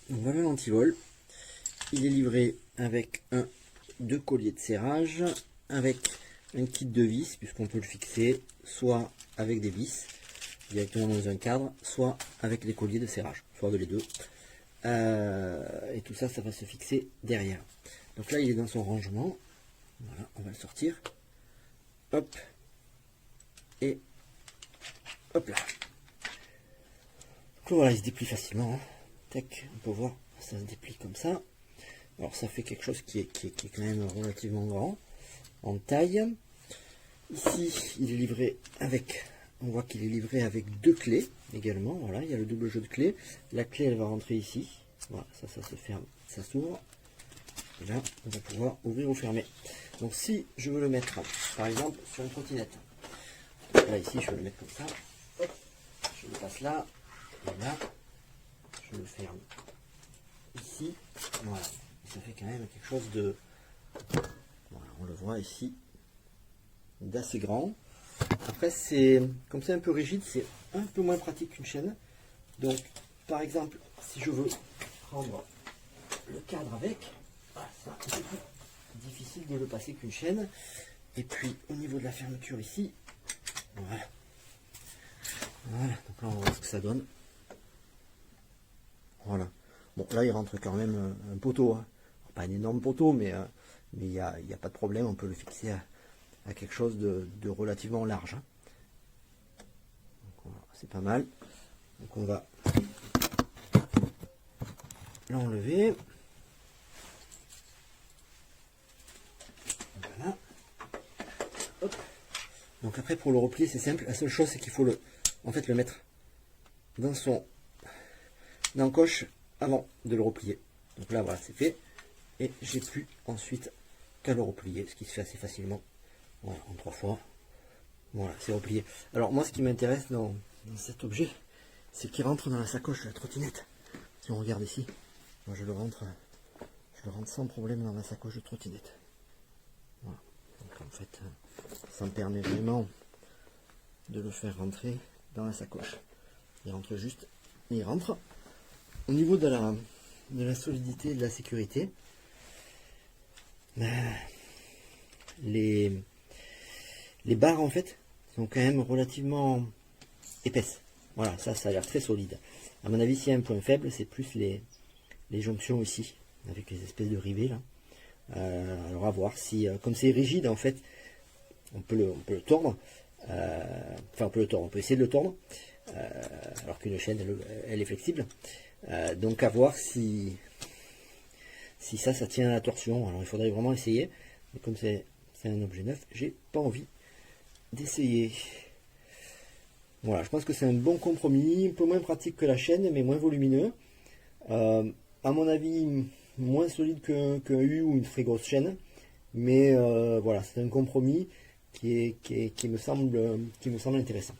Voilà l'antivol. Il est livré avec deux colliers de serrage, avec un kit de vis, puisqu'on peut le fixer soit avec des vis directement dans un cadre, soit avec des colliers de serrage, soit de les deux. Et tout ça, ça va se fixer derrière. Donc là, il est dans son rangement. Voilà, on va le sortir. Hop. Et hop là. Donc voilà, il se déplie facilement. Hein. Tac, on peut voir, ça se déplie comme ça. Alors ça fait quelque chose qui est quand même relativement grand en taille. Ici, il est livré avec, on voit qu'il est livré avec deux clés également. Voilà, il y a le double jeu de clés. La clé, elle va rentrer ici. Voilà, ça se ferme, ça s'ouvre. Et là, on va pouvoir ouvrir ou fermer. Donc si je veux le mettre, par exemple, sur une trottinette. Là, ici, je vais le mettre comme ça. Hop, je le passe là. Et là, je le ferme ici. Voilà. Ça fait quand même quelque chose de... Voilà, on le voit ici. D'assez grand. Après, c'est comme c'est un peu rigide, c'est un peu moins pratique qu'une chaîne. Donc, par exemple, si je veux prendre le cadre avec, c'est difficile de le passer qu'une chaîne. Et puis, au niveau de la fermeture ici, voilà. Voilà, donc là, on va voir ce que ça donne. Voilà. Bon, là, il rentre quand même un poteau. Hein. Pas un énorme poteau, mais il n'y a pas de problème. On peut le fixer à quelque chose de relativement large. Hein. Voilà, c'est pas mal. Donc, on va l'enlever. Voilà. Hop. Donc après, pour le replier, c'est simple. La seule chose, c'est qu'il faut en fait, le mettre dans son encoche avant de le replier. Donc là, voilà, c'est fait. Et j'ai plus ensuite qu'à le replier, ce qui se fait assez facilement. Voilà, en 3 fois. Voilà, c'est replié. Alors moi, ce qui m'intéresse dans cet objet, c'est qu'il rentre dans la sacoche de la trottinette. Si on regarde ici, moi je le rentre sans problème dans la sacoche de trottinette. Voilà. Donc en fait, ça me permet vraiment de le faire rentrer dans la sacoche. Il rentre juste, il rentre. Au niveau de la solidité et de la sécurité, les barres en fait sont quand même relativement épaisses. Voilà, ça a l'air très solide. À mon avis, s'il y a un point faible, c'est plus les jonctions ici, avec les espèces de rivets là. Alors à voir si, comme c'est rigide en fait, on peut le tordre. Enfin, on peut le tordre, on peut essayer de le tordre, alors qu'une chaîne, elle est flexible. Donc à voir si ça tient à la torsion. Alors il faudrait vraiment essayer. Mais comme c'est un objet neuf, j'ai pas envie d'essayer. Voilà, je pense que c'est un bon compromis, un peu moins pratique que la chaîne, mais moins volumineux. À mon avis, moins solide qu'un U ou une très grosse chaîne. Mais voilà, c'est un compromis qui me semble intéressant.